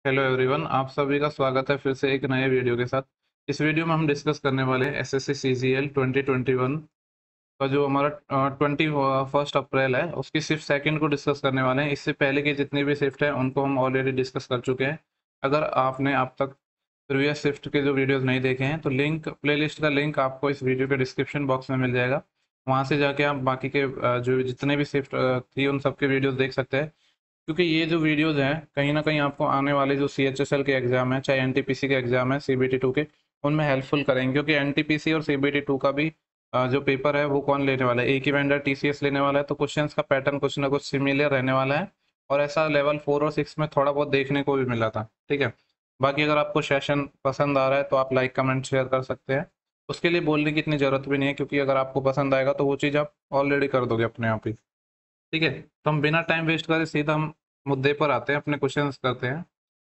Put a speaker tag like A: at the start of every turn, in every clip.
A: Hello everyone, आप सभी का स्वागत है फिर से एक नए वीडियो के साथ। इस वीडियो में हम डिस्कस करने वाले हैं एसएससी सीजीएल 2021 का जो हमारा 21 अप्रैल है उसकी शिफ्ट सेकंड को डिस्कस करने वाले हैं। इससे पहले की जितनी भी शिफ्ट है उनको हम ऑलरेडी डिस्कस कर चुके हैं। अगर आपने अब तक प्रीवियस शिफ्ट के जो वीडियोस नहीं देखे हैं तो प्लेलिस्ट का लिंक आपको इस वीडियो के डिस्क्रिप्शन बॉक्स में मिल जाएगा। वहाँ से जाके आप बाकी के जो जितने भी शिफ्ट थी उन सबके वीडियोस देख सकते हैं, क्योंकि ये जो वीडियोस हैं कहीं ना कहीं आपको आने वाले जो सीएचएसएल के एग्जाम है, चाहे एनटीपीसी के एग्जाम है, सीबीटी 2 के, उनमें हेल्पफुल करेंगे। क्योंकि एनटीपीसी और सीबीटी 2 का भी जो पेपर है वो कौन लेने वाला है, एक ही वेंडर टीसीएस लेने वाला है, तो क्वेश्चंस का पैटर्न कुछ ना कुछ सिमिलर रहने वाला है। और ऐसा लेवल 4 और 6 में थोड़ा बहुत देखने को भी मिला था। ठीक है, बाकी अगर आपको सेशन पसंद आ रहा है तो आप लाइक कमेंट शेयर कर सकते हैं। उसके लिए बोलने की इतनी ज़रूरत भी नहीं है, क्योंकि अगर आपको पसंद आएगा तो वो चीज़ आप ऑलरेडी कर दोगे अपने आप ही। ठीक है, तो हम बिना टाइम वेस्ट करे सीधा हम मुद्दे पर आते हैं, अपने क्वेश्चंस करते हैं।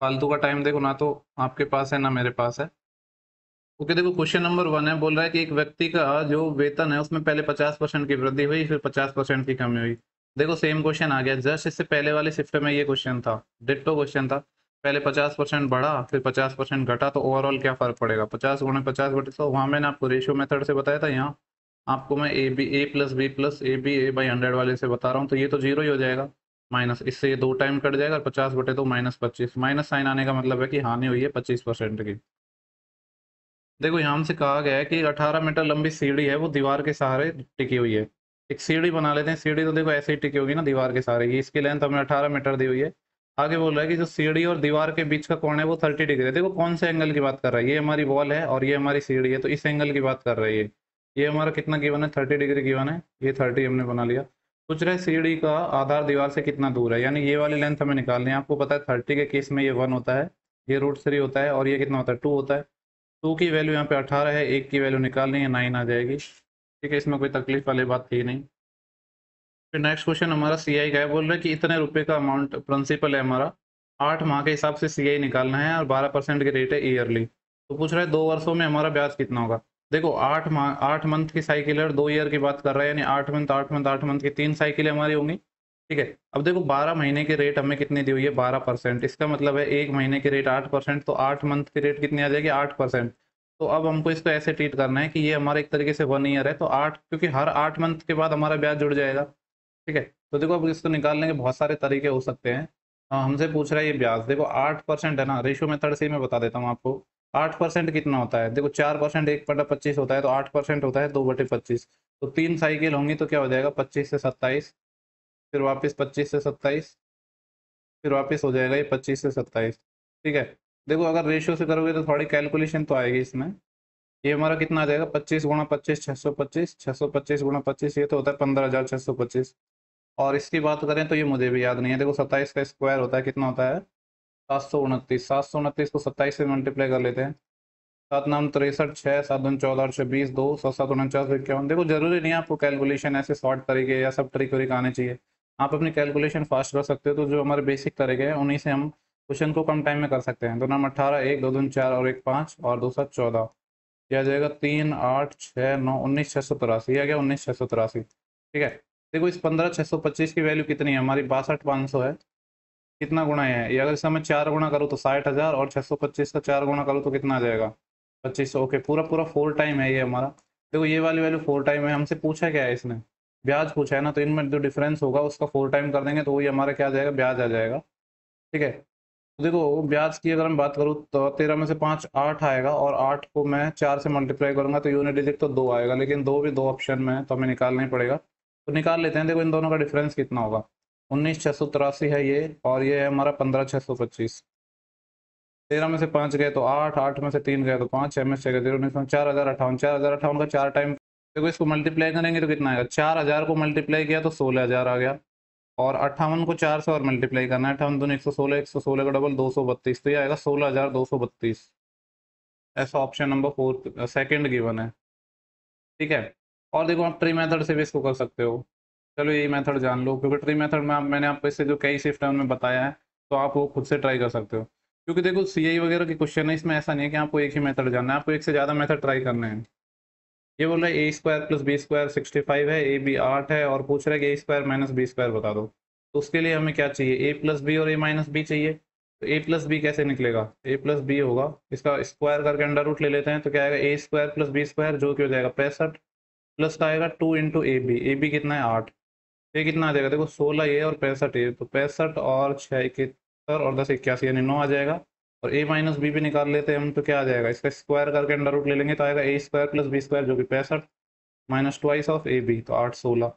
A: फालतू का टाइम देखो ना तो आपके पास है ना मेरे पास है। ओके, देखो क्वेश्चन नंबर 1 है, बोल रहा है कि एक व्यक्ति का जो वेतन है उसमें पहले 50% की वृद्धि हुई, फिर 50% की कमी हुई। देखो सेम क्वेश्चन आ गया, जस्ट इससे पहले वाले शिफ्ट में ये क्वेश्चन था, डिट्टो क्वेश्चन था। पहले 50% बढ़ा फिर 50% घटा, तो ओवरऑल क्या फर्क पड़ेगा, 50 गुणे 50 बटे 100। वहाँ मैंने आपको रेशियो मेथड से बताया था, यहाँ आपको मैं A plus B plus A B A by 100 वाले से बता रहा हूँ। तो ये तो जीरो ही हो जाएगा, माइनस इससे ये 2 टाइम कट जाएगा, और 50 बटे 2 -25। माइनस साइन आने का मतलब है कि हानि हुई है 25% की। देखो यहाँ हमसे कहा गया है कि 18 मीटर लंबी सीढ़ी है, वो दीवार के सहारे टिकी हुई है। एक सीढ़ी बना लेते हैं, सीढ़ी तो देखो ऐसे ही टिकी होगी ना दीवार के सहारे, ये इसकी लेंथ हमें 18 मीटर दी हुई है। आगे बोल रहा है कि जो सीढ़ी और दीवार के बीच का कोण है वो 30 डिग्री है। देखो कौन से एंगल की बात कर रहा है, ये हमारी वॉल है और ये हमारी सीढ़ी है, तो इस एंगल की बात कर रही है। ये हमारा कितना गिवन है, 30 डिग्री गिवन है, ये 30 हमने बना लिया। पूछ रहा है सीढ़ी का आधार दीवार से कितना दूर है, यानी ये वाली लेंथ हमें निकालनी है। आपको पता है 30 के केस में ये 1 होता है, ये √3 होता है, और ये कितना होता है 2 होता है। 2 की वैल्यू यहाँ पे 18 है, 1 की वैल्यू निकालनी है, 9 आ जाएगी। ठीक है, इसमें कोई तकलीफ वाली बात थी नहीं। फिर नेक्स्ट क्वेश्चन हमारा सीआई का है, बोल रहे हैं कि इतने रुपए का अमाउंट प्रिंसिपल है हमारा, 8 माह के हिसाब से सीआई निकालना है और 12% की रेट है ईयरली। तो पूछ रहा है 2 वर्षों में हमारा ब्याज कितना होगा। देखो 8 मंथ की साइकिल है और 2 ईयर की बात कर रहा है, यानी 8 मंथ 8 मंथ 8 मंथ की 3 साइकिलें हमारी होंगी। ठीक है, अब देखो 12 महीने की रेट हमें कितनी दी हुई है, 12%। इसका मतलब है 1 महीने की रेट 8%, तो 8 मंथ की रेट कितनी आ जाएगी, 8%। तो अब हमको इसको ऐसे ट्रीट करना है कि ये हमारा एक तरीके से 1 ईयर है, तो 8, क्योंकि हर 8 मंथ के बाद हमारा ब्याज जुड़ जाएगा। ठीक है, तो देखो अब इसको निकालने के बहुत सारे तरीके हो सकते हैं। हमसे पूछ रहा है ये ब्याज, देखो 8% है ना, रेशियो मेथड से ही मैं बता देता हूँ आपको। 8% कितना होता है, देखो 4% 1/25 होता है, तो 8% होता है 2/25। तो 3 साइकिल होंगी तो क्या हो जाएगा, 25 से 27, फिर वापस 25 से 27, फिर वापस हो जाएगा ये 25 से 27। ठीक है, देखो अगर रेशियो से करोगे तो थोड़ी कैलकुलेशन तो आएगी इसमें। ये हमारा कितना आ जाएगा, 25 गुणा 25 625, 625 गुणा 25 ये तो होता है 15,625। और इसकी बात करें तो ये मुझे भी याद नहीं है। देखो 27 का स्क्वायर होता है, कितना होता है, 729। 729 को 27 से मल्टीप्लाई कर लेते हैं। 7 नाम 63, 6 7 दूनी 14, 8 20, 2 7 7 49 51। देखो जरूरी नहीं है आपको कैलकुलेशन ऐसे शॉर्ट तरीके या सब ट्रिक व्रिक आने चाहिए, आप अपनी कैलकुलेशन फास्ट कर सकते हो। तो जो हमारे बेसिक तरीके हैं उन्हीं से हम क्वेश्चन को कम टाइम में कर सकते हैं। 2 नाम 18, 1 2 दूनी 4 और 1 5 और 2 7 14, यह आ जाएगा 3 8 6 9 19 683, आ गया 19,683। ठीक है, देखो इस 15,625 की वैल्यू कितनी है हमारी, 62,500 है। कितना गुना है ये, अगर इसका मैं 4 गुना करूँ तो 60,000, और 625 का 4 गुना करूँ तो कितना आ जाएगा, 2500। ओके, पूरा पूरा 4 टाइम है ये हमारा। देखो ये वाली वैल्यू 4 टाइम है। हमसे पूछा क्या है, इसने ब्याज पूछा है ना, तो इनमें जो डिफरेंस होगा उसका 4 टाइम कर देंगे तो वही हमारा क्या आ जाएगा, ब्याज आ जाएगा। ठीक है, तो देखो ब्याज की अगर मैं बात करूँ तो 13 में से 5 8 आएगा, और 8 को मैं 4 से मल्टीप्लाई करूंगा तो यूनिट डिजिट तो 2 आएगा, लेकिन 2 भी 2 ऑप्शन में है तो हमें निकालना ही पड़ेगा। तो निकाल लेते हैं। देखो इन दोनों का डिफरेंस कितना होगा, 19,683 है ये, और ये है हमारा 15,625। 13 में से 5 गए तो 8, 8 में से 3 गए तो 5, 6 में से 6 गए 0, 19 में 4,058, 4,058 का 4 टाइम। देखो इसको मल्टीप्लाई करेंगे तो कितना आएगा, 4,000 को मल्टीप्लाई किया तो 16,000 आ गया, और 58 को 4 से और मल्टीप्लाई करना है, 58 दूनी 116, 116 का डबल 232, तो ये आएगा 16,232। ऐसा ऑप्शन नंबर 4 सेकंड गिवन है। ठीक है, और देखो आप ट्री मेथड से भी इसको कर सकते हो। चलो यही मेथड जान लो, क्योंकि ट्री मेथड में मैंने आपको इससे जो कई शिफ्ट है उनमें बताया है, तो आप वो खुद से ट्राई कर सकते हो। क्योंकि देखो सीआई वगैरह के क्वेश्चन है, इसमें ऐसा नहीं है कि आपको एक ही मेथड जानना है, आपको एक से ज़्यादा मेथड ट्राई करने हैं। ये बोल रहा है a² + b² 65 है, ab 8 है, और पूछ रहा है कि a² - b² बता दो। तो उसके लिए हमें क्या चाहिए, a + b और a - b चाहिए। तो ए प्लस बी कैसे निकलेगा, ए प्लस बी होगा, इसका स्क्वायर करके अंडर रूट ले लेते हैं तो क्या आएगा A square plus B square, जो कि हो जाएगा 65, प्लस का आएगा 2 इंटू ए बी कितना है 8, ये कितना आ जाएगा देखो 16 ये और 65 ये, तो 65 और 6 71 और 10 81 यानी 9 आ जाएगा। और ए माइनस बी भी निकाल लेते हैं हम तो क्या आ जाएगा, इसका स्क्वायर करके अंडर रूट ले लेंगे तो आएगा A square plus B square जो कि 65 minus twice of A B तो 8 16।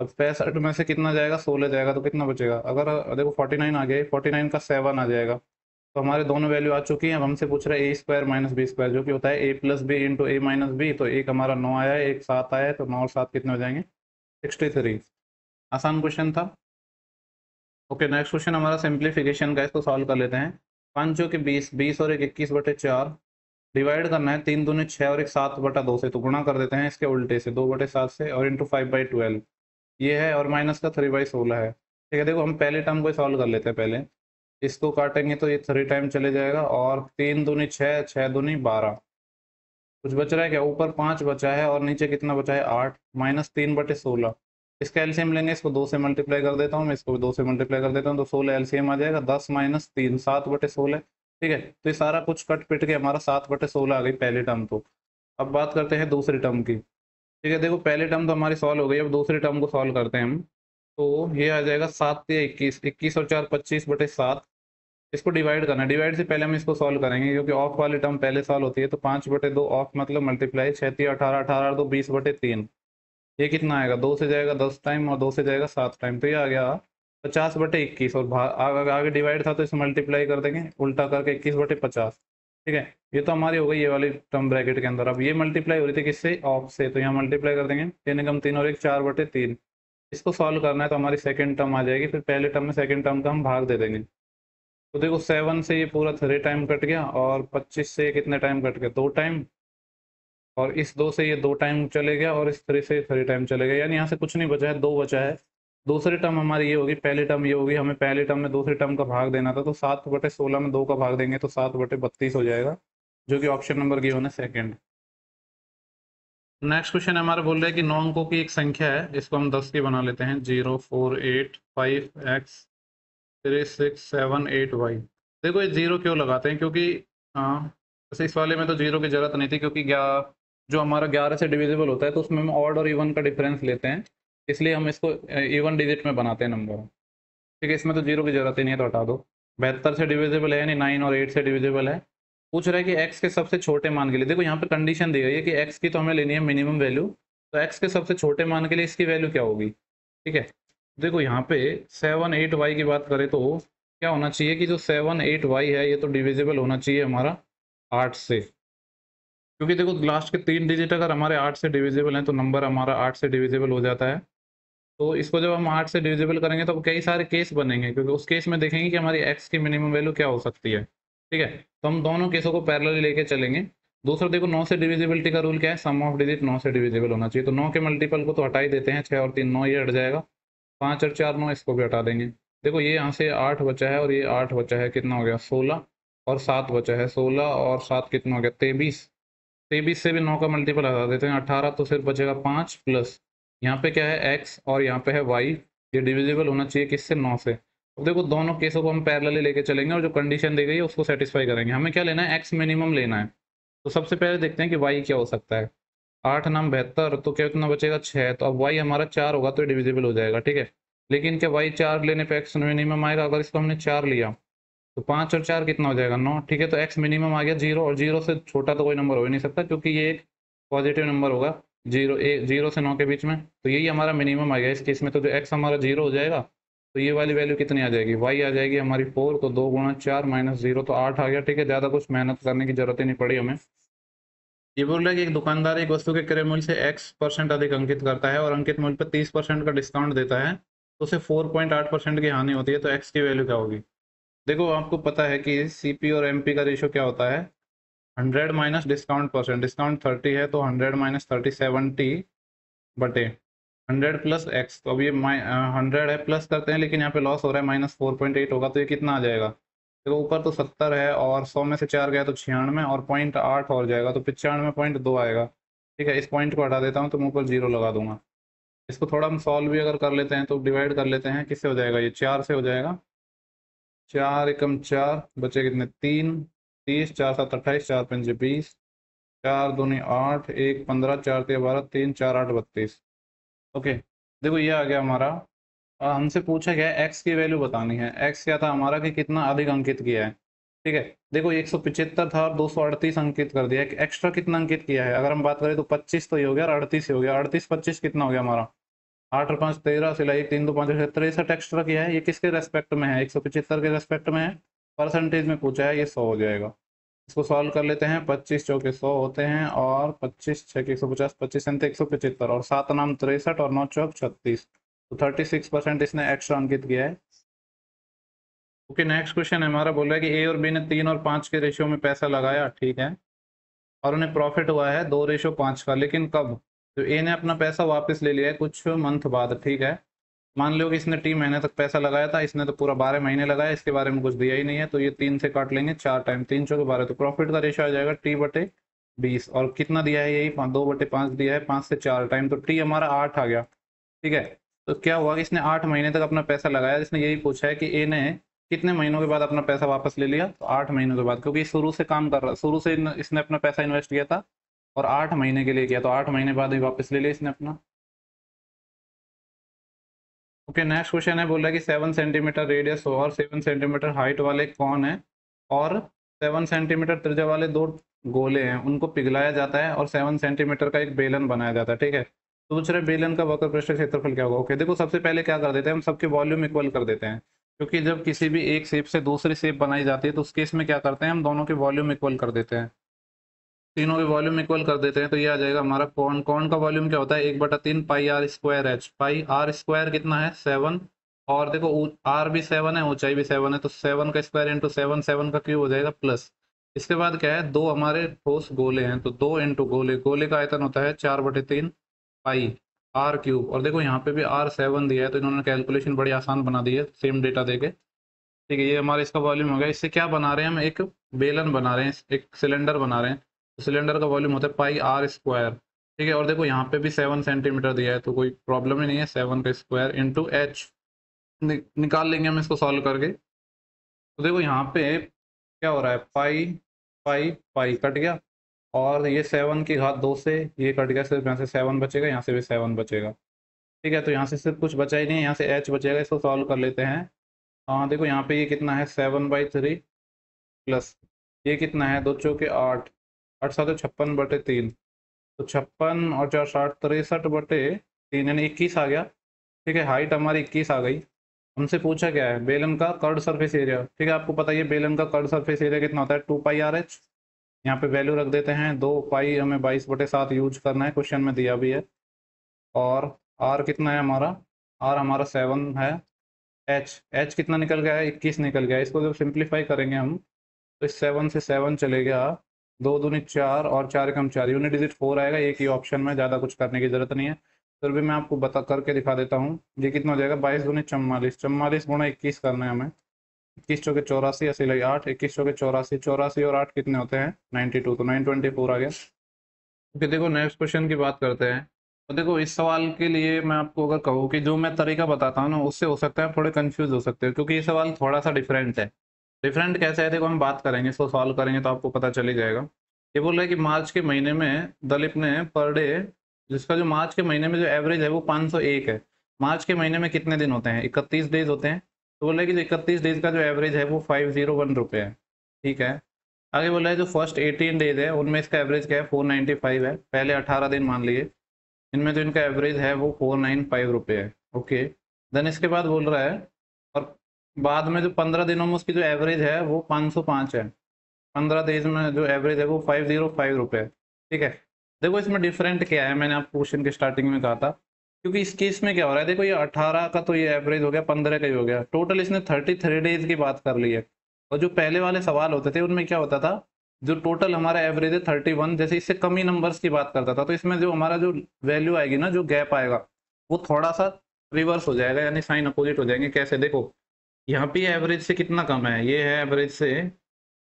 A: अब 65 में से कितना जाएगा 16 जाएगा तो कितना बचेगा, अगर देखो 49 आ गया, 49 का 7 आ जाएगा। तो हमारे दोनों वैल्यू आ चुकी हैं। अब हमसे पूछ रहा है ए स्क्वायर माइनस बी स्क्वायर जो कि होता है ए प्लस बी इंटू ए माइनस बी, तो एक हमारा 9 आया है, एक 7 आया है, तो 9 और 7 कितने हो जाएंगे 63। आसान क्वेश्चन था। ओके नेक्स्ट क्वेश्चन हमारा सिंप्लीफिकेशन का, इसको सॉल्व कर लेते हैं। 5 जो कि 20, 20 और एक 21/4 डिवाइड करना है 3 दूनी 6 और एक 7/2 से, तो गुणा कर देते हैं इसके उल्टे से 2/7 से और इंटू 5/12 ये है, और माइनस का 3/16 है। ठीक है देखो हम पहले टर्म को सॉल्व कर लेते हैं, पहले इसको काटेंगे तो ये 3 टाइम चले जाएगा, और 3 दूनी 6, 6 दूनी 12, कुछ बच रहा है क्या, ऊपर 5 बचा है और नीचे कितना बचा है 8, माइनस 3/16। इसका एलसीएम लेंगे, इसको 2 से मल्टीप्लाई कर देता हूँ मैं, इसको भी 2 से मल्टीप्लाई कर देता हूँ, तो 16 एलसीएम आ जाएगा, 10 माइनस 3 7/16। ठीक है तो ये सारा कुछ कट पिट के हमारा 7/16 आ गई पहले टर्म तो। अब बात करते हैं दूसरी टर्म की। ठीक है देखो पहले टर्म तो हमारी सॉल्व हो गई, अब दूसरी टर्म को सॉल्व करते हैं हम। तो ये आ जाएगा 7 या 21, 21 और 4 25/7। इसको डिवाइड करना है, डिवाइड से पहले हम इसको सॉल्व करेंगे क्योंकि ऑफ वाली टर्म पहले सॉल्व होती है। तो 5/2 ऑफ मतलब मल्टीप्लाई, 6 18 18 और 2 20/3, ये कितना आएगा 2 से जाएगा 10 टाइम और 2 से जाएगा 7 टाइम, तो ये आ गया 50/21। और आगे डिवाइड था तो इसे मल्टीप्लाई कर देंगे उल्टा करके 21/50। ठीक है ये तो हमारी हो गई ये वाली टर्म ब्रैकेट के अंदर। अब ये मल्टीप्लाई हो रही थी किससे, ऑफ से, तो यहाँ मल्टीप्लाई कर देंगे 3 और 1 4/3। इसको सॉल्व करना है तो हमारी सेकंड टर्म आ जाएगी, फिर पहले टर्म में सेकंड टर्म का हम भाग दे देंगे। तो देखो 7 से ये पूरा 3 टाइम कट गया, और 25 से कितने टाइम कट गया 2 टाइम, और इस 2 से ये 2 टाइम चले गया, और इस 3 से 3 टाइम चले गया, यानी यहाँ से कुछ नहीं बचा है 2 बचा है। दूसरी टर्म हमारी ये होगी, पहली टर्म ये होगी, हमें पहली टर्म में दूसरी टर्म का भाग देना था, तो 7/16 में 2 का भाग देंगे तो 7/32 हो जाएगा, जो कि ऑप्शन नंबर गिवन है सेकेंड। नेक्स्ट क्वेश्चन हमारा बोल रहा है कि 9 अंकों की एक संख्या है, इसको हम 10 की बना लेते हैं, 0 4 8 5 x 3 6 7 8 y। देखो ये 0 क्यों लगाते हैं, क्योंकि वैसे इस वाले में तो 0 की जरूरत नहीं थी, क्योंकि जो हमारा 11 से डिविजिबल होता है तो उसमें हम ऑड और इवन का डिफरेंस लेते हैं, इसलिए हम इसको इवन डिजिट में बनाते हैं नंबर। ठीक है इसमें तो 0 की जरूरत ही नहीं है, तो हटा दो। 72 से डिविजिबल है, यानी 9 और 8 से डिविजिबल है। पूछ रहा है कि x के सबसे छोटे मान के लिए, देखो यहाँ पे कंडीशन दी गई है कि x की तो हमें लेनी है मिनिमम वैल्यू, तो x के सबसे छोटे मान के लिए इसकी वैल्यू क्या होगी। ठीक है देखो यहाँ पे 7 8 y की बात करें तो क्या होना चाहिए कि जो 7 8 y है ये तो डिविजिबल होना चाहिए हमारा 8 से, क्योंकि देखो लास्ट के 3 डिजिट अगर हमारे 8 से डिविजिबल हैं तो नंबर हमारा 8 से डिविजिबल हो जाता है। तो इसको जब हम 8 से डिविजिबल करेंगे तो कई सारे केस बनेंगे, क्योंकि उस केस में देखेंगे कि हमारी x की मिनिमम वैल्यू क्या हो सकती है। ठीक है तो हम दोनों केसों को पैरेलल लेके चलेंगे। दूसरा देखो 9 से डिविजिबिलिटी का रूल क्या है, सम ऑफ डिजिट 9 से डिविजिबल होना चाहिए, तो 9 के मल्टीपल को तो हटा ही देते हैं, 6 और 3 9 ये हट जाएगा, 5 और 4 9 इसको भी हटा देंगे। देखो ये यहाँ से 8 बचा है और ये 8 बचा है, कितना हो गया 16, और 7 बचा है 16 और 7 कितना हो गया 23। 23 से भी 9 का मल्टीपल हटा देते हैं 18, तो सिर्फ बचेगा 5 प्लस यहाँ पे क्या है x और यहाँ पे है y, ये डिविजिबल होना चाहिए किससे 9 से। अब देखो दोनों केसों को हम पैरेलली लेके चलेंगे और जो कंडीशन दी गई है उसको सेटिस्फाई करेंगे। हमें क्या लेना है, x मिनिमम लेना है। तो सबसे पहले देखते हैं कि y क्या हो सकता है। 8 नाम 72, तो क्या कितना बचेगा 6, तो अब y हमारा 4 होगा तो डिविजिबल हो जाएगा। ठीक है लेकिन क्या y 4 लेने पे x मिनिमम आएगा, अगर इसको हमने 4 लिया तो 5 और 4 कितना हो जाएगा 9। ठीक है तो x मिनिमम आ गया 0, और 0 से छोटा तो कोई नंबर हो ही नहीं सकता, क्योंकि ये एक पॉजिटिव नंबर होगा 0 से 9 के बीच में, तो यही हमारा मिनिमम आ गया। इस केस में तो जो x हमारा 0 हो जाएगा, तो ये वाली वैल्यू कितनी आ जाएगी, y आ जाएगी हमारी 4, तो 2 गुणा 4 माइनस 0 तो 8 आ गया। ठीक है ज़्यादा कुछ मेहनत करने की जरूरत ही नहीं पड़ी हमें। ये बोल रहा है कि एक दुकानदार एक वस्तु के क्रय मूल्य से x% अधिक अंकित करता है और अंकित मूल्य पर 30% का डिस्काउंट देता है, तो उसे 4.8% की हानि होती है, तो x की वैल्यू क्या होगी। देखो आपको पता है कि सीपी और एमपी का रेशियो क्या होता है, 100 माइनस डिस्काउंट परसेंट, डिस्काउंट 30 है तो 100 माइनस 30 70 बटे 100 प्लस एक्स। तो अब ये 100 है प्लस करते हैं, लेकिन यहाँ पे लॉस हो रहा है, माइनस 4.8 होगा, तो ये कितना आ जाएगा। देखो ऊपर तो 70 है और 100 में से 4 गया तो 96 और 0.8 और जाएगा तो 95.2 आएगा। ठीक है इस पॉइंट को हटा देता हूँ तो मैं ऊपर 0 लगा दूंगा। इसको थोड़ा हम सॉल्व भी अगर कर लेते हैं तो डिवाइड कर लेते हैं, किससे हो जाएगा, ये 4 से हो जाएगा, 4 एकम 4 बचे कितने 3, 30, 4 7 28, 4 5 20, 4 दूनी 8, 1 15, 4 3 12, 3 4 8 32। ओके, देखो ये आ गया हमारा। हमसे पूछा गया है एक्स की वैल्यू बतानी है। एक्स क्या था हमारा कि कितना अधिक अंकित किया है। ठीक है, देखो 175 था और 238 अंकित कर दिया है। एक्स्ट्रा कितना अंकित किया है अगर हम बात करें तो 25 तो ये हो गया और 38 ही हो गया। 38 25 कितना हो गया हमारा 8 और 5 13, सिलाई 3 2 5 63 एक्स्ट्रा किया है। ये किसके रेस्पेक्ट में है 175 के रेस्पेक्ट में है। परसेंटेज में पूछा है, ये 100 हो जाएगा। इसको सॉल्व कर लेते हैं। 25 चौके 100 होते हैं और 25 6 150, 25 175 और 7 नाम 63 और 9 चौक 36, तो 36% इसने एक्स्ट्रा अंकित किया है। ओके, नेक्स्ट क्वेश्चन है हमारा। बोल रहा है कि ए और बी ने 3 और 5 के रेशियो में पैसा लगाया, ठीक है, और उन्हें प्रॉफिट हुआ है 2:5 का, लेकिन कब? तो ए ने अपना पैसा वापस ले लिया है कुछ मंथ बाद, ठीक है। मान लो कि इसने 3 महीने तक पैसा लगाया था, इसने तो पूरा 12 महीने लगाया, इसके बारे में कुछ दिया ही नहीं है, तो ये 3 से काट लेंगे 4 टाइम, 3 चौके 12, तो प्रॉफिट का रेशियो आ जाएगा T/20। और कितना दिया है यही 2/5 दिया है, 5 से 4 टाइम, तो टी हमारा 8 आ गया। ठीक है, तो क्या हुआ कि इसने 8 महीने तक अपना पैसा लगाया। इसने यही पूछा है कि ए ने कितने महीनों के बाद अपना पैसा वापस ले लिया, तो 8 महीनों के बाद, क्योंकि शुरू से काम कर रहा, शुरू से इसने अपना पैसा इन्वेस्ट किया था और 8 महीने के लिए किया, तो 8 महीने बाद ही वापस ले लिया इसने अपना। ओके, नेक्स्ट क्वेश्चन है। बोल रहा है कि 7 सेंटीमीटर रेडियस और 7 सेंटीमीटर हाइट वाले कौन है और 7 सेंटीमीटर त्रिज्या वाले दो गोले हैं, उनको पिघलाया जाता है और 7 सेंटीमीटर का एक बेलन बनाया जाता है। ठीक है, तो दूसरे बेलन का वक्र पृष्ठ क्षेत्रफल क्या होगा। ओके, देखो सबसे पहले क्या कर देते हैं हम, सबके वॉल्यूम इक्वल कर देते हैं, क्योंकि जब किसी भी एक शेप से दूसरी शेप बनाई जाती है तो उस केस में क्या करते हैं हम, दोनों के वॉल्यूम इक्वल कर देते हैं, तीनों के वॉल्यूम इक्वल कर देते हैं। तो ये आ जाएगा हमारा कौन कौन का वॉल्यूम क्या होता है 1/3 pi r square h. Pi r square कितना है 7, और देखो आर भी 7 है, ऊंचाई भी 7 है, तो 7 का स्क्वायर इंटू 7, 7 का क्यूब हो जाएगा प्लस। इसके बाद क्या है, दो हमारे ठोस गोले हैं, तो 2 इंटू गोले, गोले का आयतन होता है 4/3 पाई आर क्यूब। और देखो यहाँ पे भी R7 दिया है, तो इन्होंने कैलकुलेशन बड़ी आसान बना दी है सेम डेटा देके। ठीक है, ये हमारा इसका वॉल्यूम हो गया। इससे क्या बना रहे हैं हम, एक बेलन बना रहे हैं, एक सिलेंडर बना रहे हैं, तो सिलेंडर का वॉल्यूम होता है पाई आर स्क्वायर। ठीक है, और देखो यहाँ पे भी 7 सेंटीमीटर दिया है, तो कोई प्रॉब्लम ही नहीं है, 7 का स्क्वायर इंटू एच निकाल लेंगे हम इसको सॉल्व करके। तो देखो यहाँ पे क्या हो रहा है, पाई पाई पाई कट गया, और ये 7 की घात 2 से ये कट गया, सिर्फ यहाँ से 7 बचेगा, यहाँ से भी 7 बचेगा। ठीक है, तो यहाँ से सिर्फ कुछ बचा ही नहीं है, यहाँ से एच बचेगा, इसको सॉल्व कर लेते हैं। हाँ देखो यहाँ पे ये कितना है 7/3 प्लस ये कितना है 2 चौके 8, 8 7 56/3, तो 56 और 4 60 63/3, यानी 21 आ गया। ठीक है, हाइट हमारी 21 आ गई। हमसे पूछा क्या है, बेलन का कर्ड सरफेस एरिया। ठीक है, आपको पता है बेलन का कर्ड सरफेस एरिया कितना होता है 2πRh। यहाँ पे वैल्यू रख देते हैं 2 पाई, हमें 22/7 यूज करना है, क्वेश्चन में दिया भी है। और आर कितना है हमारा, आर हमारा 7 है। एच कितना निकल गया है 21 निकल गया। इसको जब सिंप्लीफाई करेंगे हम, तो इस 7 से 7 चलेगा, 2 दूनी 4 और 4 एकम 4, यूनिट डिजिट 4 आएगा एक ही ऑप्शन में, ज़्यादा कुछ करने की जरूरत नहीं है। फिर भी मैं आपको बता करके दिखा देता हूँ। ये कितना हो जाएगा 22 दूनी 44, 44 गुणा 21 करना है हमें। 21 चौके 84, अस्सी लगे 8, 21 चौके 84, 84 और 8 कितने होते हैं 92, तो 924 आ गया। ओके, देखो नेक्स्ट क्वेश्चन की बात करते हैं। तो देखो इस सवाल के लिए मैं आपको अगर कहूँ कि जो मैं तरीका बताता हूँ ना, उससे हो सकता है थोड़े कंफ्यूज हो सकते हो, क्योंकि ये सवाल थोड़ा सा डिफरेंट है। डिफरेंट कैसे है, देखो हम बात करेंगे, इसको सॉल्व करेंगे तो आपको पता चल ही जाएगा। ये बोल रहा है कि मार्च के महीने में दलीप ने पर डे, जिसका जो मार्च के महीने में जो एवरेज है वो 501 है। मार्च के महीने में कितने दिन होते हैं 31 डेज होते हैं, तो बोल रहा है कि जो 31 डेज का जो एवरेज है वो 501 रुपये है। ठीक है, आगे बोला है जो फर्स्ट 18 डेज है उनमें इसका एवरेज क्या है 495 है। पहले 18 दिन मान लिए, इनमें जो इनका एवरेज है वो 495 रुपये है। ओके, देन इसके बाद बोल रहा है, और बाद में जो 15 दिनों में उसकी जो एवरेज है वो 505 है। 15 डेज में जो एवरेज है वो 505 रुपये है। ठीक है, देखो इसमें डिफरेंट क्या है, मैंने आपको क्वेश्चन के स्टार्टिंग में कहा था, क्योंकि इस केस में क्या हो रहा है, देखो ये 18 का तो ये एवरेज हो गया, 15 का ही हो गया, टोटल इसने 33 डेज की बात कर ली है। और जो पहले वाले सवाल होते थे उनमें क्या होता था, जो टोटल हमारा एवरेज है 31, जैसे इससे कम ही नंबर्स की बात करता था, तो इसमें जो हमारा जो वैल्यू आएगी ना, जो गैप आएगा वो थोड़ा सा रिवर्स हो जाएगा, यानी साइन अपोजिट हो जाएंगे। कैसे, देखो यहाँ पे एवरेज से कितना कम है, ये है एवरेज से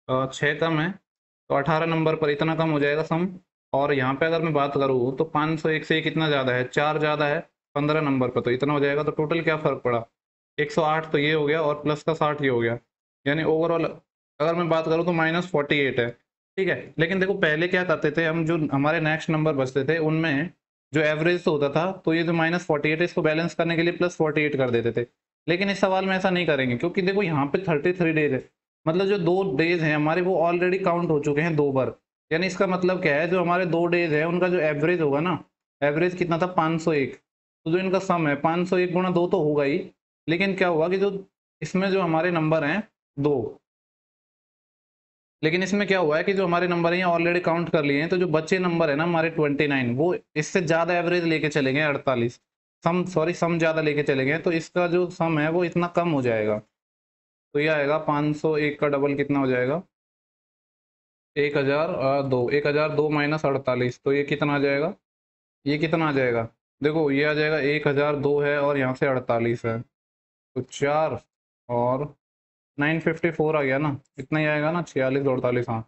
A: 6 कम है, तो 18 नंबर पर इतना कम हो जाएगा सम। और यहाँ पे अगर मैं बात करूँ तो 501 से ये कितना ज़्यादा है 4 ज़्यादा है 15 नंबर पर, तो इतना हो जाएगा। तो टोटल क्या फ़र्क पड़ा 108, तो ये हो गया और प्लस का 60 ये हो गया। यानी ओवरऑल अगर मैं बात करूँ तो -48 है, ठीक है। लेकिन देखो पहले क्या करते थे हम, जो हमारे नेक्स्ट नंबर बचते थे उनमें जो एवरेज होता था, तो ये जो -48 है इसको बैलेंस करने के लिए +48 कर देते थे। लेकिन इस सवाल में ऐसा नहीं करेंगे, क्योंकि देखो यहाँ पे 33 डेज है, मतलब जो 2 डेज हैं हमारे वो ऑलरेडी काउंट हो चुके हैं 2 बार। यानी इसका मतलब क्या है, जो हमारे 2 डेज है उनका जो एवरेज होगा ना, एवरेज कितना था 501, तो जो इनका सम है 501 गुणा 2 तो होगा ही। लेकिन क्या हुआ कि जो इसमें जो हमारे नंबर हैं 2, लेकिन इसमें क्या हुआ है कि जो हमारे नंबर हैं ऑलरेडी काउंट कर लिए हैं, तो जो बच्चे नंबर है ना हमारे 29, वो इससे ज्यादा एवरेज लेके चले गए 48, सम ज्यादा लेके चले गए, तो इसका जो सम है वो इतना कम हो जाएगा। तो ये आएगा 501 का डबल कितना हो जाएगा, 1002, 1002 -48, तो ये कितना आ जाएगा, ये कितना आ जाएगा, देखो ये आ जाएगा 1002 है और यहाँ से 48 है, तो 4 और 954 आ गया ना, इतना ही आएगा ना, 46 48, हाँ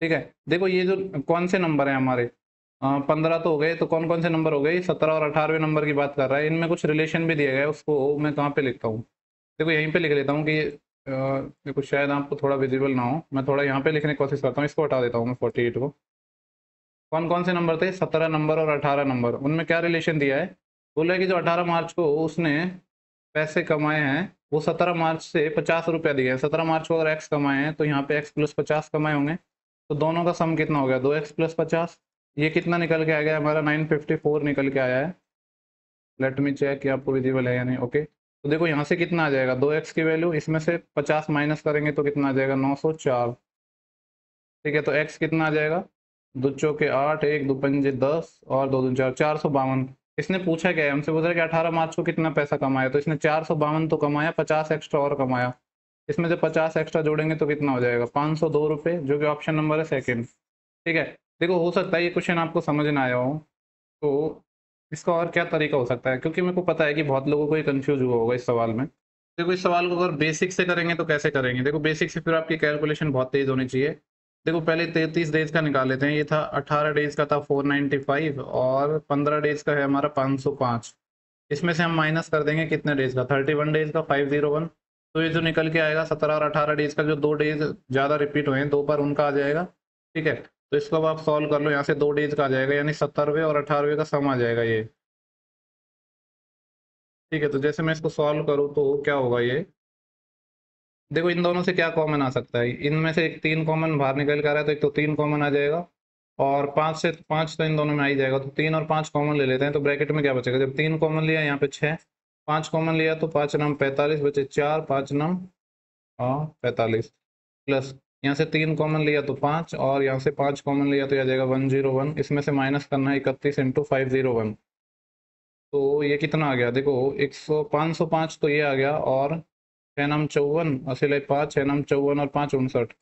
A: ठीक है। देखो ये जो कौन से नंबर है हमारे, 15 तो हो गए, तो कौन कौन से नंबर हो गए, 17 और 18वें नंबर की बात कर रहा है। इनमें कुछ रिलेशन भी दिया गया है, उसको मैं कहाँ पे लिखता हूँ, देखो यहीं पे लिख लेता हूँ कि देखो शायद आपको थोड़ा विजिबल ना हो, मैं थोड़ा यहाँ पे लिखने की कोशिश करता हूँ, इसको हटा देता हूँ मैं 48 को। कौन कौन से नंबर थे, 17 नंबर और 18 नंबर, उनमें क्या रिलेशन दिया है, बोला है कि जो 18 मार्च को उसने पैसे कमाए हैं, वो 17 मार्च से 50 रुपया दिए हैं। 17 मार्च को अगर एक्स कमाए हैं तो यहाँ पे एक्स प्लस 50 कमाए होंगे, तो दोनों का सम कितना हो गया, 2x प्लस 50, ये कितना निकल के आ गया हमारा, 954 निकल के आया है। लेट मी चेक कि आपको विजिबल है या नहीं, ओके। तो देखो यहाँ से कितना आ जाएगा, 2x की वैल्यू, इसमें से 50 माइनस करेंगे तो कितना आ जाएगा, 904, ठीक है। तो x कितना आ जाएगा, दो चौके 8, एक दो पंजे 10 और दो दूनी 4, 452। इसने पूछा क्या है हमसे, बोल रहा है कि 18 मार्च को कितना पैसा कमाया, तो इसने 452 तो कमाया, 50 एक्स्ट्रा और कमाया, इसमें से 50 एक्स्ट्रा जोड़ेंगे तो कितना हो जाएगा, 502 रुपये, जो कि ऑप्शन नंबर है सेकंड, ठीक है। देखो हो सकता है ये क्वेश्चन आपको समझ ना आया हो, तो इसका और क्या तरीका हो सकता है, क्योंकि मेरे को पता है कि बहुत लोगों को ये कंफ्यूज हुआ होगा इस सवाल में। देखो इस सवाल को अगर बेसिक से करेंगे तो कैसे करेंगे, देखो बेसिक से फिर आपकी कैलकुलेशन बहुत तेज होनी चाहिए। देखो पहले 33 डेज का निकाल लेते हैं, ये था 18 डेज का था 495 और 15 डेज का है हमारा 505। इसमें से हम माइनस कर देंगे कितने डेज का, 31 डेज का 501, तो ये जो निकल के आएगा 17 और 18 डेज का, जो 2 डेज ज़्यादा रिपीट हुए हैं 2 पर, उनका आ जाएगा, ठीक है। तो इसको अब आप सॉल्व कर लो, यहाँ से 2 डेज का आ जाएगा, यानी 17वें और 18वें का सम आ जाएगा ये, ठीक है। तो जैसे मैं इसको सॉल्व करूँ तो क्या होगा ये, देखो इन दोनों से क्या कॉमन आ सकता है, इनमें से एक 3 कॉमन बाहर निकल कर आ रहा है, तो एक तो 3 कॉमन आ जाएगा, और 5 से 5 तो इन दोनों में आ ही जाएगा, तो 3 और 5 कॉमन ले लेते हैं, तो ब्रैकेट में क्या बचेगा, जब 3 कॉमन लिया यहाँ पे 6, 5 कॉमन लिया तो 5 नम 45 बचे 4, 5 नम 45, प्लस यहाँ से 3 कॉमन लिया तो 5, और यहाँ से 5 कॉमन लिया तो आ जाएगा 101, इसमें से माइनस करना है 31 इंटू 501, तो ये कितना आ गया, देखो 100 505 तो ये आ गया, और 6 नम 54 असिले 5, 6 नम 54 और 5 59,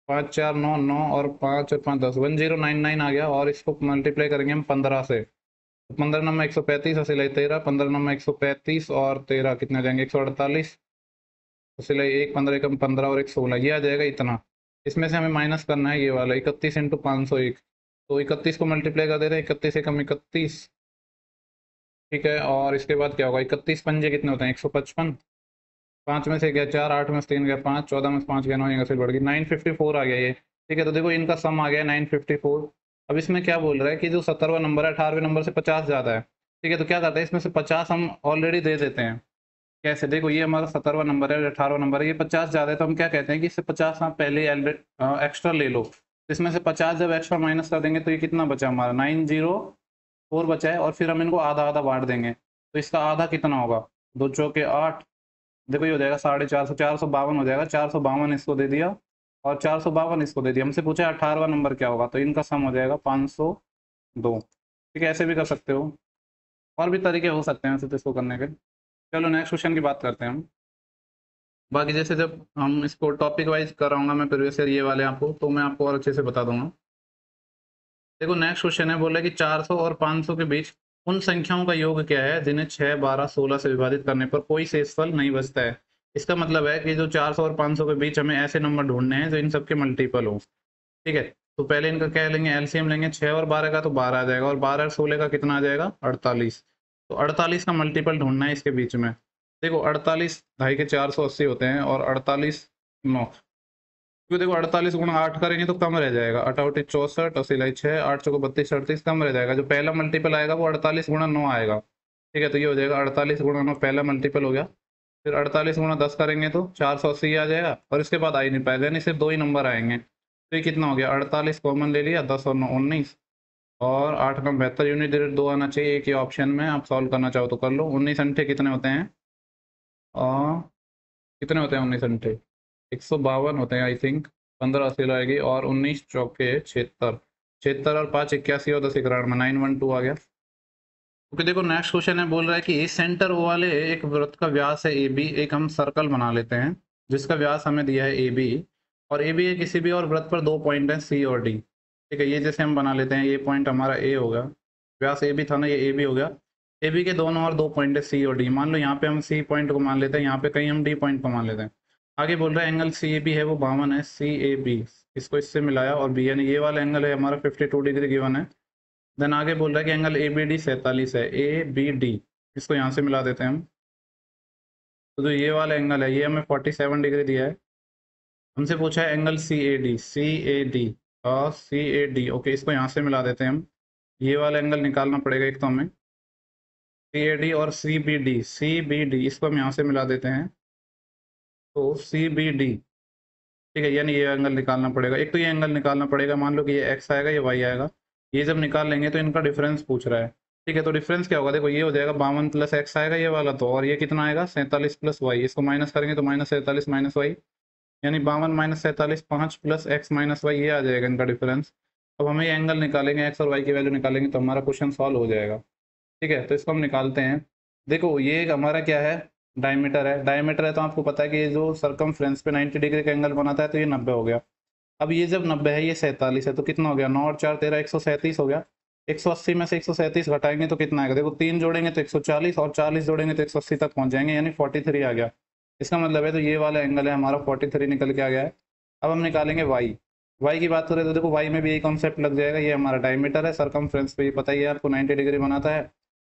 A: 5 4 9 9 और 5 और 5 10, 1099 आ गया, और इसको मल्टीप्लाई करेंगे हम 15 से, तो 15 नंबर 135 असिले 13, 15 नंबर 135 और 13 कितने आ जाएंगे 148, असिले 1 15 एकम 15 और 1 16, ये आ जाएगा इतना। इसमें से हमें माइनस करना है ये वाला 31 इंटू 501, तो 31 को मल्टीप्लाई कर देते हैं, 31 एकम 31, ठीक है। और इसके बाद क्या होगा, 31 पंजे कितने होते हैं 155, 5 में से गया 4, 8 में से 3 गया 5, 14 में से 5 गया 9, यहाँ से बढ़ गई 954 आ गया ये, ठीक है। तो देखो इनका सम आ गया 954। अब इसमें क्या बोल रहा है कि जो 17वां नंबर है 18वें नंबर से 50 ज़्यादा है, ठीक है। तो क्या करते हैं, इसमें से 50 हम ऑलरेडी दे देते हैं, कैसे, देखो ये हमारा 17वां नंबर है, 18वां नंबर है, ये 50 ज़्यादा है, तो हम क्या कहते हैं कि इससे 50 आप पहले एक्स्ट्रा ले लो। इसमें से 50 जब एक्स्ट्रा माइनस कर देंगे तो ये कितना बचा हमारा 904 बचा है, और फिर हम इनको आधा आधा बांट देंगे, तो इसका आधा कितना होगा, 2 चौके 8, देखो ये हो जाएगा 450, 452 हो जाएगा, 452 इसको दे दिया और 452 इसको दे दिया। हमसे पूछा 18वां नंबर क्या होगा, तो इनका सम हो जाएगा 502, ठीक है। ऐसे भी कर सकते हो, और भी तरीके हो सकते हैं वैसे तो इसको करने के। चलो नेक्स्ट क्वेश्चन की बात करते हैं हम। बाकी जैसे जब हम इसको टॉपिक वाइज कराऊंगा मैं प्रीवियस ईयर ये वाले आपको, तो मैं आपको और अच्छे से बता दूंगा। देखो नेक्स्ट क्वेश्चन है, बोला कि 400 और 500 के बीच उन संख्याओं का योग क्या है जिन्हें 6 12 16 से विभाजित करने पर कोई शेषफल नहीं बचता है। इसका मतलब है कि जो 400 और 500 के बीच हमें ऐसे नंबर ढूंढने हैं जो इन सबके मल्टीपल हो, ठीक है। तो पहले इनका क्या लेंगे, एलसीएम लेंगे, 6 और 12 का तो 12 आ जाएगा, और 12 और 16 का कितना आ जाएगा 48, तो 48 का मल्टीपल ढूंढना है इसके बीच में। देखो 48 ढाई के 480 होते हैं, और 48 9, क्योंकि देखो 48 गुणा 8 करेंगे तो कम रह जाएगा, 8 64 और सिलाई 6, 8 चौको 32 38 कम रह जाएगा। जो पहला मल्टीपल आएगा वो 48 गुणा 9 आएगा, ठीक है। तो ये हो जाएगा 48 गुणा 9 पहला मल्टीपल हो गया। फिर 48 गुणा 10 करेंगे तो 480 आ जाएगा, और इसके बाद आ ही नहीं पाएगा, यानी सिर्फ 2 ही नंबर आएंगे। तो ये कितना हो गया, 48 कॉमन ले लिया, 10 और 9 19, और 8 9 72 यूनिट डायरेक्ट 2 आना चाहिए एक ही ऑप्शन में। आप सॉल्व करना चाहो तो कर लो। 19 अंठे कितने होते हैं, और कितने होते हैं 19 अंठे, 152 होते हैं आई थिंक। 15 अस्सी आएगी, और 19 चौके 76, 76 और 5 81 और 10 91 912 आ गया। क्योंकि देखो नेक्स्ट क्वेश्चन है, बोल रहा है कि इस सेंटर ओ वाले एक वृत्त का व्यास है ए बी, एक हम सर्कल बना लेते हैं जिसका व्यास हमें दिया है ए बी, और ए बी किसी भी और वृत्त पर 2 पॉइंट हैं सी और डी, ठीक है। ये जैसे हम बना लेते हैं, ये पॉइंट हमारा ए होगा, व्यास ए बी था ना, ये ए बी हो गया। ए बी के दोनों और 2 पॉइंट है सी और डी, मान लो यहाँ पे हम सी पॉइंट को मान लेते हैं, यहाँ पे कहीं हम डी पॉइंट को मान लेते हैं। आगे बोल रहा है एंगल सी ए बी है वो 52 है, सी ए बी इसको इससे मिलाया, और बी यानी ये वाला एंगल है हमारा 52 डिग्री गिवन है। देन आगे बोल रहा है कि एंगल ए बी डी 47 है, ए बी डी इसको यहाँ से मिला देते हैं हम। तो जो ये वाला एंगल है ये हमें 47 डिग्री दिया है। हमसे पूछा है angle C A D, C A D और सी ए डी, ओके इसको यहाँ से मिला देते हैं हम। ये वाला एंगल निकालना पड़ेगा एक तो हमें, सी ए डी और C B D, C B D इसको हम यहाँ से मिला देते हैं। तो सी बी डी, ठीक है, यानी ये एंगल निकालना पड़ेगा। एक तो ये एंगल निकालना पड़ेगा, मान लो कि ये एक्स आएगा ये वाई आएगा, ये जब निकाल लेंगे तो इनका डिफरेंस पूछ रहा है, ठीक है। तो डिफरेंस क्या होगा, देखो ये हो जाएगा 52 प्लस एक्स आएगा ये वाला, तो और ये कितना आएगा 47 प्लस वाई, इसको माइनस करेंगे तो माइनस 47 माइनस वाई, यानी 52 minus 47 5 plus X minus Y, ये आ जाएगा इनका डिफरेंस। अब हमें ये एंगल निकालेंगे, एक्स और वाई की वैल्यू निकालेंगे तो हमारा क्वेश्चन सॉल्व हो जाएगा, ठीक है। तो इसको हम निकालते हैं। देखो ये हमारा क्या है, डायमीटर है, डायमीटर है तो आपको पता है कि ये जो सरकमफ्रेंस पे 90 डिग्री का एंगल बनाता है तो ये 90 हो गया। अब ये जब 90 है ये 47 है, तो कितना हो गया, 9 और 4 13 137 हो गया। 180 में से 137 घटाएंगे तो कितना आएगा, देखो 3 जोड़ेंगे तो 140, और 40 जोड़ेंगे तो 180 तक पहुंच जाएंगे, यानी 43 आ गया। इसका मतलब है तो ये वाला एंगल है हमारा 43 निकल के आ गया है। अब हम निकालेंगे वाई, वाई की बात करें तो देखो वाई में भी यही कॉन्सेप्ट लग जाएगा, ये हमारा डायमीटर है, सरकमफ्रेंस पे ये पता ही है आपको 90 डिग्री बनाता है।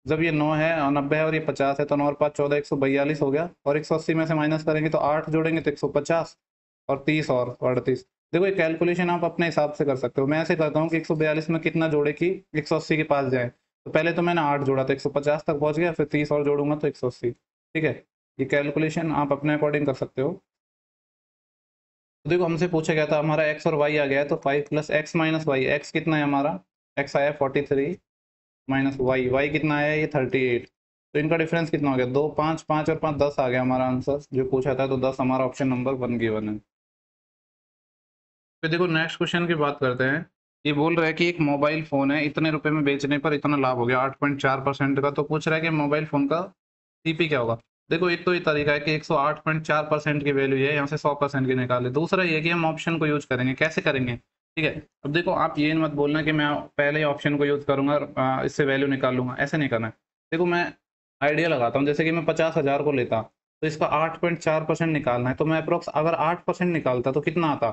A: जब ये 9 है और 90 है और ये 50 है, तो 9 और 5 14 142 हो गया, और 180 में से माइनस करेंगे तो 8 जोड़ेंगे तो 150, और 30 और 38। देखो ये कैलकुलेशन आप अपने हिसाब से कर सकते हो, मैं ऐसे करता हूँ कि 142 में कितना जोड़े कि 180 के पास जाए। तो पहले तो मैंने 8 जोड़ा तो 150 तक पहुंच गया, फिर 30 और जोड़ूंगा तो 180, ठीक है। ये कैलकुलेशन आप अपने अकॉर्डिंग कर सकते हो। तो देखो हमसे पूछा गया था हमारा एक्स और वाई आ गया है, तो 5 plus X minus Y, X कितना है हमारा, एक्स आया 43 माइनस वाई, वाई कितना आया ये 38। तो इनका डिफरेंस कितना हो गया, 2 5 5 और 5 10 आ गया हमारा आंसर जो पूछा था, तो 10 हमारा ऑप्शन नंबर 1 गिवन है। फिर देखो नेक्स्ट क्वेश्चन की बात करते हैं। ये बोल रहा है कि एक मोबाइल फोन है, इतने रुपए में बेचने पर इतना लाभ हो गया 8.4% का, तो पूछ रहा है कि मोबाइल फोन का सीपी क्या होगा। देखो एक तो ये तरीका है कि 108.4% की वैल्यू है, यहाँ से 100% की निकाले। दूसरा ये कि हम ऑप्शन को यूज करेंगे, कैसे करेंगे, ठीक है। अब देखो आप ये मत बोलना कि मैं पहले ही ऑप्शन को यूज करूंगा और इससे वैल्यू निकाल लूंगा, ऐसे नहीं करना है। देखो मैं आइडिया लगाता हूँ, जैसे कि मैं 50,000 को लेता तो इसका 8.4% निकालना है, तो मैं अप्रोक्स अगर 8% निकालता तो कितना आता,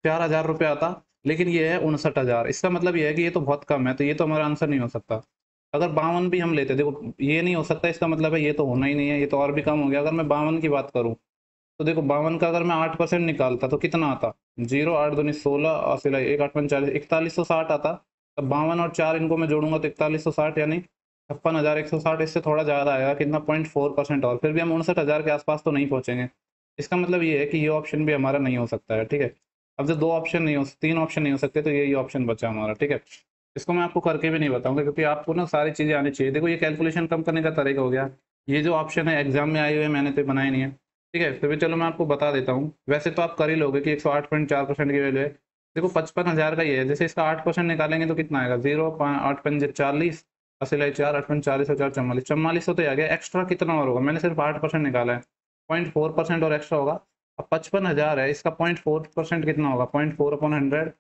A: 4,000 रुपये आता। लेकिन ये है 59,000, इसका मतलब ये है कि ये तो बहुत कम है, तो ये तो हमारा आंसर नहीं हो सकता। अगर 52 भी हम लेते, देखो ये नहीं हो सकता, इसका मतलब है ये तो होना ही नहीं है, ये तो और भी कम हो गया। अगर मैं 52 की बात करूं तो देखो 52 का अगर मैं 8% निकालता तो कितना आता, 0 8 दूनी 16 और सिलाई 1 8 45 4160 आता। तब 52 और 4 इनको मैं जोड़ूंगा तो 4160 यानी 56,160, इससे थोड़ा ज़्यादा आएगा, कितना 0.4%, और फिर भी हम 59,000 के आसपास तो नहीं पहुंचेंगे। इसका मतलब ये है कि ये ऑप्शन भी हमारा नहीं हो सकता है, ठीक है। अब जो 2 ऑप्शन नहीं हो, 3 ऑप्शन नहीं हो सकते, तो यही ऑप्शन बचा हमारा, ठीक है। इसको मैं आपको करके भी नहीं बताऊंगा क्योंकि आपको ना सारी चीज़ें आनी चाहिए। देखो ये कैलकुलेशन कम करने का तरीका हो गया, ये जो ऑप्शन है एग्जाम में आए हुए मैंने तो बनाए नहीं है, ठीक है। फिर भी चलो मैं आपको बता देता हूँ, वैसे तो आप कर ही लोगे कि 108.4% की वैल्यू है। देखो 55,000 का ही है, जैसे इसका 8% निकालेंगे तो कितना आएगा, 0 8 5 40 असिलाई 4 8 5 40 और 4 44 4400 तो आ गया। एक्स्ट्रा कितना और होगा, मैंने सिर्फ 8% निकाला है, 0.4% और एक्स्ट्रा होगा। अब 55,000 है, इसका 0.4% कितना होगा, 0.4/100,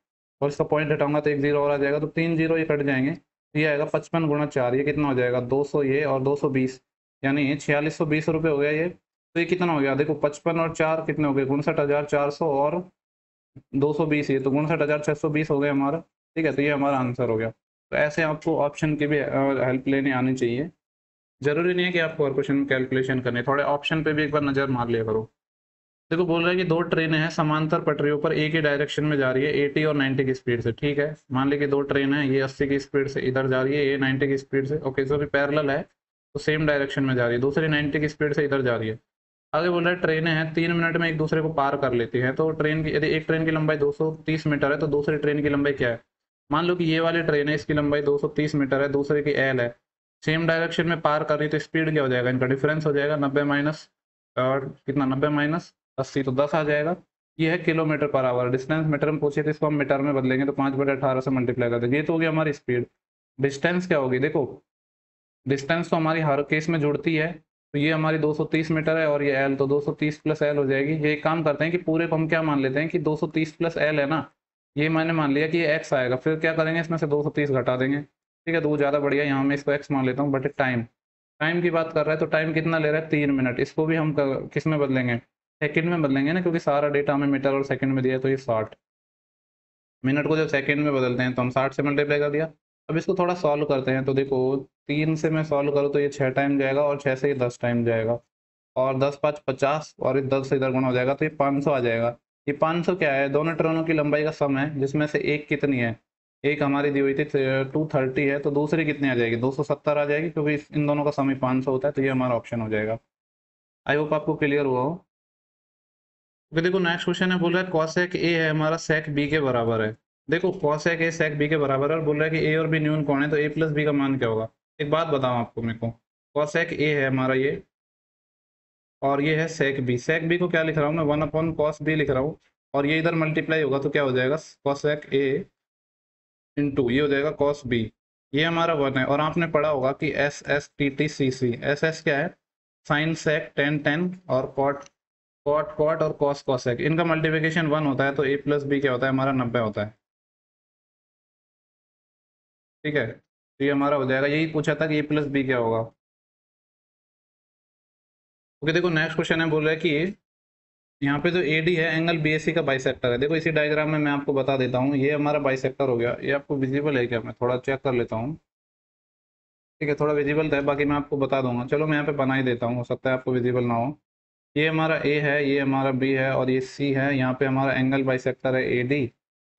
A: और इसका पॉइंट हटाऊंगा तो एक जीरो और आ जाएगा, तो 3 जीरो ये कट जाएंगे। ये आएगा 55 गुणा 4, ये कितना हो जाएगा 200, ये और 220 यानी 4620 रुपये हो गया ये। तो ये कितना हो गया, देखो 55 और 4 कितने हो गए, 59,400 और 220, ये तो 59,620 हो गए हमारा, ठीक है। तो ये हमारा आंसर हो गया। तो ऐसे आपको ऑप्शन की भी हेल्प लेने आनी चाहिए, जरूरी नहीं है कि आपको हर क्वेश्चन में कैलकुलेशन करनी है, थोड़े ऑप्शन पे भी एक बार नज़र मार लिया करो। देखो बोल रहा है कि दो ट्रेनें हैं समांतर पटरियों पर एक ही डायरेक्शन में जा रही है 80 और 90 की स्पीड से। ठीक है, मान ली कि दो ट्रेन है, ये 80 की स्पीड से इधर जा रही है, ये 90 की स्पीड से, ओके सॉरी पैरेलल है तो सेम डायरेक्शन में जा रही है, दूसरी 90 की स्पीड से इधर जा रही है। आगे बोल रहा है ट्रेनें हैं 3 मिनट में एक दूसरे को पार कर लेती हैं, तो ट्रेन की यदि एक ट्रेन की लंबाई 230 मीटर है तो दूसरी ट्रेन की लंबाई क्या है। मान लो कि ये वाली ट्रेन है, इसकी लंबाई 230 मीटर है, दूसरे की एल है, सेम डायरेक्शन में पार कर रही है, तो स्पीड क्या हो जाएगा, इनका डिफरेंस हो जाएगा 90 माइनस और कितना 90 माइनस 80 तो 10 आ जाएगा। ये है kilometre per hour, distance metre में पूछे तो इसको हम मीटर में बदलेंगे तो 5/18 से मल्टीप्लाई कर देंगे। ये तो हो गया हमारी स्पीड। डिस्टेंस क्या होगी, देखो डिस्टेंस तो हमारी हर केस में जुड़ती है, तो ये हमारी 230 मीटर है और ये एल, तो 230 प्लस एल हो जाएगी। ये एक काम करते हैं कि पूरे को हम क्या मान लेते हैं कि 230 प्लस एल है ना, ये मैंने मान लिया कि ये एक्स आएगा, फिर क्या करेंगे इसमें से 230 घटा देंगे। ठीक है, तो वो ज़्यादा बढ़िया, यहाँ मैं इसको एक्स मान लेता हूँ। बट टाइम, टाइम की बात कर रहा है तो टाइम कितना ले रहा है 3 मिनट, इसको भी हम किस में बदलेंगे, सेकंड में बदलेंगे ना, क्योंकि सारा डेटा हमें मीटर और सेकंड में दिया है, तो ये 60 मिनट को जब सेकंड में बदलते हैं तो हम 60 से मल्टीप्लाई कर दिया। अब इसको थोड़ा सॉल्व करते हैं, तो देखो 3 से मैं सॉल्व करूँ तो ये 6 टाइम जाएगा और 6 से ये 10 टाइम जाएगा, और 10×5 50 और ये 10 से इधर गुणा हो जाएगा, तो ये 500 आ जाएगा। ये 500 क्या है, दोनों ट्रेनों की लंबाई का सम है, जिसमें से एक कितनी है, एक हमारी दी हुई थी 230 है, तो दूसरी कितनी आ जाएगी 270 आ जाएगी, क्योंकि इन दोनों का सम ही 500 होता है, तो ये हमारा ऑप्शन हो जाएगा। आई होप आपको क्लियर हुआ हो। तो देखो नेक्स्ट क्वेश्चन है, बोल रहा है कॉसेक ए है हमारा सेक बी के बराबर है। देखो कॉसेक ए सेक बी के बराबर है और बोल रहा है कि ए और बी न्यून कौन है, तो ए प्लस बी का मान क्या होगा। एक बात बताऊं आपको, मेरे को कॉसेक ए है हमारा ये, और ये है सेक बी। सेक बी को क्या लिख रहा हूँ मैं, 1/cos बी लिख रहा हूँ, और ये इधर मल्टीप्लाई होगा तो क्या हो जाएगा कॉसेक ए इंटू ये हो जाएगा कॉस बी। ये हमारा 1 है, और आपने पढ़ा होगा कि S S T T C C, S S क्या है, साइन सेक टेन टेन, और कॉट कॉट कॉट और कॉस कॉसेक, इनका मल्टीप्लिकेशन 1 होता है, तो ए प्लस बी क्या होता है हमारा 90 होता है। ठीक है, तो ये हमारा हो जाएगा, यही पूछा था कि ए प्लस बी क्या होगा। ओके देखो नेक्स्ट क्वेश्चन है, बोल रहा है कि यहाँ पे जो ए डी है एंगल बी एस सी का बाइसेक्टर है। देखो इसी डायग्राम में मैं आपको बता देता हूँ, ये हमारा बाइसेक्टर हो गया, ये आपको विजिबल है क्या, मैं थोड़ा चेक कर लेता हूँ। ठीक है, थोड़ा विजिबल है, बाकी मैं आपको बता दूंगा, चलो मैं यहाँ पे बना ही देता हूँ, हो सकता है आपको विजिबल ना हो। ये हमारा ए है, ये हमारा बी है, और ये सी है, यहाँ पे हमारा एंगल बाइसेक्टर है ए डी,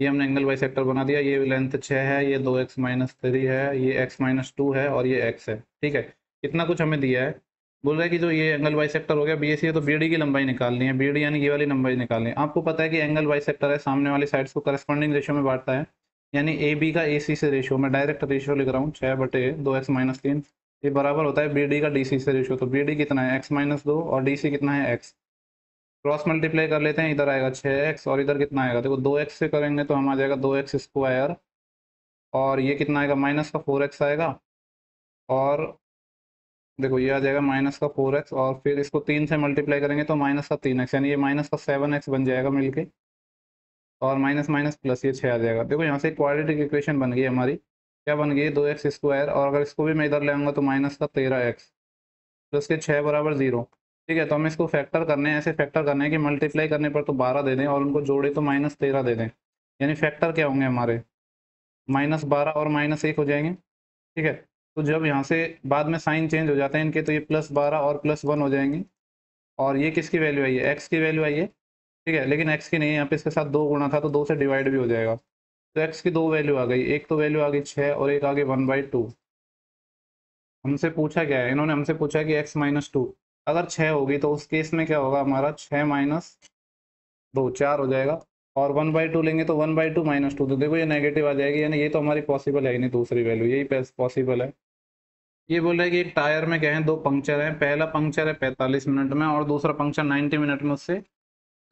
A: ये हमने एंगल बाइसेक्टर बना दिया। ये लेंथ 6 है, ये 2x-3 है, ये x-2 है, और ये x है। ठीक है, इतना कुछ हमें दिया है। बोल रहा है कि जो ये एंगल बाइसेक्टर हो गया बी ए सी है, तो बी डी की लंबाई निकालनी है, बी डी यानी ये वाली लंबाई निकालनी है। आपको पता है कि एंगल बाइसेक्टर है, सामने वाली साइड्स को करस्पॉन्डिंग रेशियो में बांटता है, यानी ए बी का ए सी से रेशियो, मैं डायरेक्ट रेशियो लिख रहा हूँ 6/2x-3, ये बराबर होता है बी डी का डी सी से रेशियो। तो बी डी कितना है x-2 और डी सी कितना है x, क्रॉस मल्टीप्लाई कर लेते हैं, इधर आएगा 6x और इधर कितना आएगा, देखो 2x से करेंगे तो हम आ जाएगा 2x², और ये कितना आएगा माइनस का 4x आएगा, और देखो ये आ जाएगा माइनस का 4x, और फिर इसको 3 से मल्टीप्लाई करेंगे तो माइनस का 3x, यानी ये माइनस का 7x बन जाएगा मिलके, और माइनस माइनस प्लस ये 6 आ जाएगा। देखो यहाँ से क्वाड्रेटिक इक्वेशन बन गई हमारी, क्या बन गई 2x², और अगर इसको भी मैं इधर ले आऊँगा तो माइनस का 13x प्लस के 6 बराबर 0। ठीक है, तो हम इसको फैक्टर करने हैं, ऐसे फैक्टर करने हैं कि मल्टीप्लाई करने पर तो 12 दे दें और उनको जोड़े तो -13 दे दें, यानी फैक्टर क्या होंगे हमारे -12 और -1 हो जाएंगे। ठीक है, तो जब यहाँ से बाद में साइन चेंज हो जाते हैं इनके, तो ये +12 और +1 हो जाएंगे, और ये किसकी वैल्यू आई है, एक्स की वैल्यू आई है। ठीक है, लेकिन एक्स की नहीं है, यहाँ पे इसके साथ 2 गुणा था तो 2 से डिवाइड भी हो जाएगा, तो एक्स की 2 वैल्यू आ गई, एक तो वैल्यू आ गई 6 और एक आ गई 1/2। हमसे पूछा क्या है, इन्होंने हमसे पूछा कि x-2, अगर 6 होगी तो उस केस में क्या होगा हमारा 6 माइनस 2 4 हो जाएगा, और 1/2 लेंगे तो 1/2 -2, तो देखो ये नेगेटिव आ जाएगी, यानी ये तो हमारी पॉसिबल है ही नहीं, दूसरी वैल्यू यही पॉसिबल है। ये बोल रहा है कि एक टायर में क्या है, दो पंक्चर है, पहला पंक्चर है 45 मिनट में और दूसरा पंक्चर 90 मिनट में उससे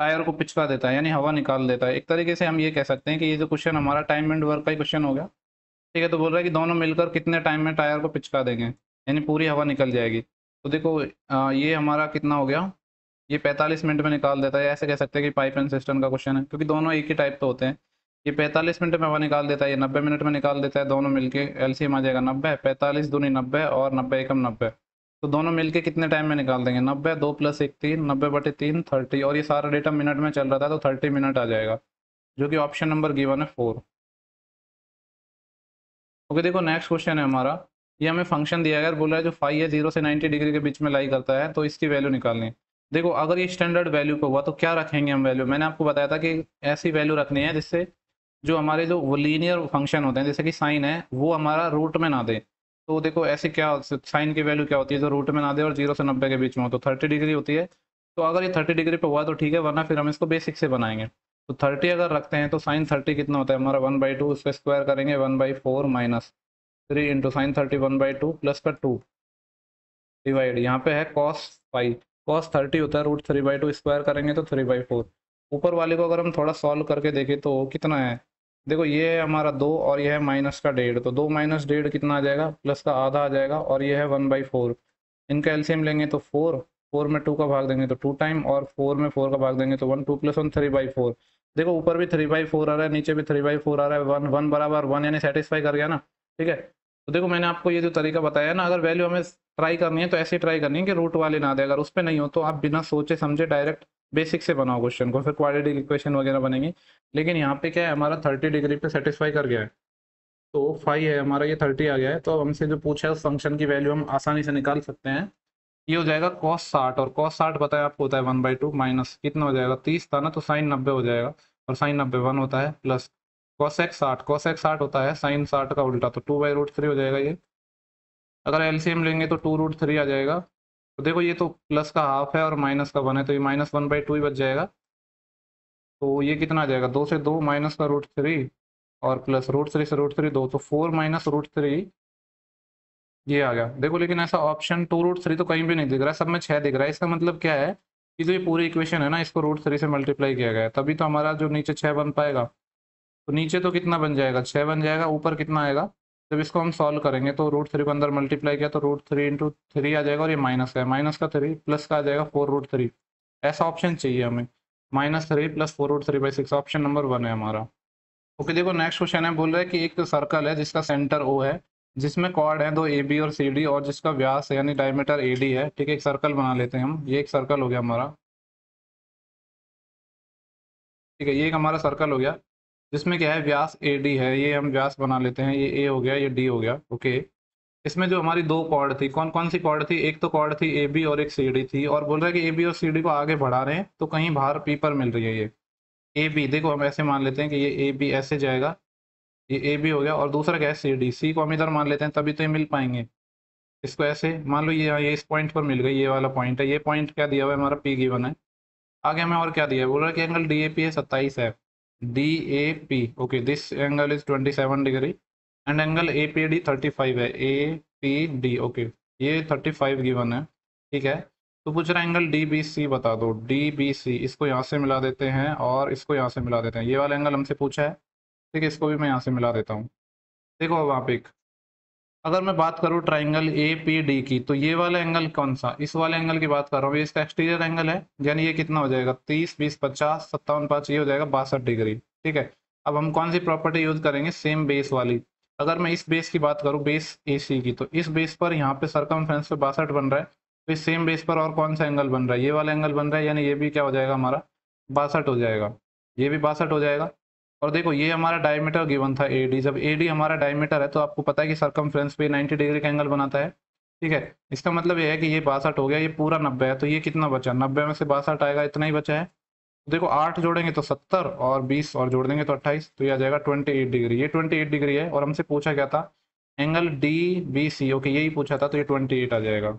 A: टायर को पिचका देता है, यानी हवा निकाल देता है। एक तरीके से हम ये कह सकते हैं कि ये जो क्वेश्चन हमारा टाइम एंड वर्क का ही क्वेश्चन हो गया। ठीक है, तो बोल रहा है कि दोनों मिलकर कितने टाइम में टायर को पिचका देंगे, यानी पूरी हवा निकल जाएगी। तो देखो ये हमारा कितना हो गया, ये 45 मिनट में निकाल देता है, ऐसे कह सकते हैं कि पाइप एंड सिस्टम का क्वेश्चन है, क्योंकि दोनों एक ही टाइप के होते हैं। ये 45 मिनट में हवा निकाल देता है, ये 90 मिनट में निकाल देता है, दोनों मिलके एलसीएम आ जाएगा 90, 45 दूनी 90 और 90 एकम 90, तो दोनों मिलके कितने टाइम में निकाल देंगे 90, 2 + 1 3, 90/3 30, और ये सारा डेटा मिनट में चल रहा था तो 30 मिनट आ जाएगा, जो कि ऑप्शन नंबर गिवन है 4। ओके देखो नेक्स्ट क्वेश्चन है हमारा, ये हमें फंक्शन दिया गया, बोला है जो फाई है 0 से 90 डिग्री के बीच में लाई करता है, तो इसकी वैल्यू निकालनी है। देखो अगर ये स्टैंडर्ड वैल्यू पे हुआ तो क्या रखेंगे हम वैल्यू, मैंने आपको बताया था कि ऐसी वैल्यू रखनी है जिससे जो हमारे जो लीनियर फंक्शन होते हैं जैसे कि साइन है वो हमारा रूट में ना दे। तो देखो ऐसे क्या साइन की वैल्यू क्या होती है जो रूट में ना दे और 0 से 90 के बीच में हो, तो 30 डिग्री होती है। तो अगर ये 30 डिग्री पे हुआ तो ठीक है, वरना फिर हम इसको बेसिक से बनाएंगे। तो 30 अगर रखते हैं तो साइन 30 कितना होता है हमारा 1/2, उसका स्क्वायर करेंगे 1/4 माइनस 3 इंटू साइन 30 1/2 प्लस का 2 डिवाइड, यहाँ पे है कॉस फाइव। कॉस 30 होता है √3/2, स्क्वायर करेंगे तो 3/4। ऊपर वाले को अगर हम थोड़ा सॉल्व करके देखें तो कितना है, देखो ये है हमारा 2 और ये है माइनस का 1.5, तो 2 माइनस 1.5 कितना आ जाएगा, प्लस का आधा आ जाएगा, और ये है 1/4। इनका एलसीएम लेंगे तो 4, 4 में 2 का भाग देंगे तो 2 टाइम, और 4 में 4 का भाग देंगे तो 1, 2 + 1 3/4। देखो ऊपर भी 3/4 आ रहा है, नीचे भी 3/4 आ रहा है, 1 1 बराबर 1 यानी सेटिस्फाई कर गया ना। ठीक है, तो देखो मैंने आपको ये जो तरीका बताया ना, अगर वैल्यू हमें ट्राई करनी है तो ऐसे ट्राई करनी है कि रूट वाले ना दे, अगर उस पर नहीं हो तो आप बिना सोचे समझे डायरेक्ट बेसिक से बनाओ क्वेश्चन को, फिर क्वाड्रेटिक इक्वेशन वगैरह बनेंगी। लेकिन यहाँ पे क्या है, हमारा 30 डिग्री पे सेटिस्फाई कर गया है, तो 5 है हमारा, ये 30 आ गया है, तो अब हमसे जो पूछा है उस फंक्शन की वैल्यू हम आसानी से निकाल सकते हैं। ये हो जाएगा cos 60, और cos 60 बताया आपको होता है 1/2 माइनस कितना हो जाएगा, 30 था ना, तो साइन 90 हो जाएगा, और साइन 90 1 होता है, प्लस cos x 60 होता है साइन 60 का उल्टा, तो 2/√3 हो जाएगा ये। अगर एलसीएम लेंगे तो 2√3 आ जाएगा। तो देखो ये तो प्लस का हाफ है और माइनस का 1 है, तो ये -1/2 ही बच जाएगा। तो ये कितना आ जाएगा, 2 से 2 माइनस का √3, और प्लस √3 से √3 2, तो 4 माइनस √3 ये आ गया। देखो लेकिन ऐसा ऑप्शन 2√3 तो कहीं भी नहीं दिख रहा है, सब में 6 दिख रहा है। इसका मतलब क्या है कि जो ये पूरी इक्वेशन है ना, इसको √3 से मल्टीप्लाई किया गया है, तभी तो हमारा जो नीचे 6 बन पाएगा। तो नीचे तो कितना बन जाएगा, 6 बन जाएगा, ऊपर कितना आएगा, जब इसको हम सॉल्व करेंगे तो √3 को अंदर मल्टीप्लाई किया तो √3 इंटू 3 आ जाएगा, और ये माइनस का है, माइनस का 3 प्लस का आ जाएगा 4√3। ऐसा ऑप्शन चाहिए हमें, -3 + 4√3/6, ऑप्शन नंबर 1 है हमारा। ओके, देखो नेक्स्ट क्वेश्चन है, बोल रहा है कि एक सर्कल है जिसका सेंटर ओ है, जिसमें कॉर्ड है 2 AB और CD, और जिसका व्यास है यानी डायमीटर AD है। ठीक है, एक सर्कल बना लेते हैं हम, ये एक सर्कल हो गया हमारा। ठीक है, ये एक हमारा सर्कल हो गया जिसमें क्या है, व्यास AD है, ये हम व्यास बना लेते हैं, ये A हो गया, ये D हो गया। ओके, इसमें जो हमारी दो कॉर्ड थी, कौन कौन सी कॉर्ड थी, एक तो कॉर्ड थी AB और एक CD थी, और बोल रहा है कि AB और CD को आगे बढ़ा रहे हैं तो कहीं बाहर P पर मिल रही है ये AB। देखो हम ऐसे मान लेते हैं कि ये AB ऐसे जाएगा, ये ए बी हो गया, और दूसरा क्या है सी डी, सी को हम इधर मान लेते हैं तभी तो ये मिल पाएंगे। इसको ऐसे मान लो, ये इस पॉइंट पर मिल गई, ये वाला पॉइंट है, ये पॉइंट क्या दिया हुआ है हमारा, पी गिवन है। आगे हमें और क्या दिया है, बोल रहा है कि एंगल डी ए पी है 27 है, D A P. Okay, this angle is 27 degree, and angle A P D 35 है, ए पी डी। ओके, ये 35 गिवन है। ठीक है, तो पूछ रहा है एंगल डी बी सी बता दो, डी बी सी, इसको यहाँ से मिला देते हैं और इसको यहाँ से मिला देते हैं, ये वाला एंगल हमसे पूछा है। ठीक है, इसको भी मैं यहाँ से मिला देता हूँ। देखो अब आप एक, अगर मैं बात करूँ ट्राइंगल ए पी डी की, तो ये वाला एंगल कौन सा, इस वाले एंगल की बात कर रहा हूँ, ये इसका एक्सटीरियर एंगल है, यानी ये कितना हो जाएगा, 30 20 50 57 5, ये हो जाएगा 62 डिग्री। ठीक है, अब हम कौन सी प्रॉपर्टी यूज करेंगे, सेम बेस वाली। अगर मैं इस बेस की बात करूँ, बेस ए सी की, तो इस बेस पर यहाँ पे सरकमफ्रेंस पे 62 बन रहा है, तो इस सेम बेस पर और कौन सा एंगल बन रहा है, ये वाला एंगल बन रहा है, यानी ये भी क्या हो जाएगा हमारा 62 हो जाएगा, ये भी 62 हो जाएगा। और देखो ये हमारा डायमीटर गिवन था AD, जब AD हमारा डायमीटर है तो आपको पता है कि सरकमफ्रेंस पे 90 डिग्री का एंगल बनाता है। ठीक है, इसका मतलब ये है कि ये 62 हो गया, ये पूरा 90 है, तो ये कितना बचा, 90 में से 62 आएगा, इतना ही बचा है। देखो 8 जोड़ेंगे तो 70, और 20 और जोड़ देंगे तो 28, तो ये आ जाएगा 28 डिग्री, ये 28 डिग्री है, और हमसे पूछा क्या था, एंगल DBC। ओके, यही पूछा था, तो ये 28 आ जाएगा।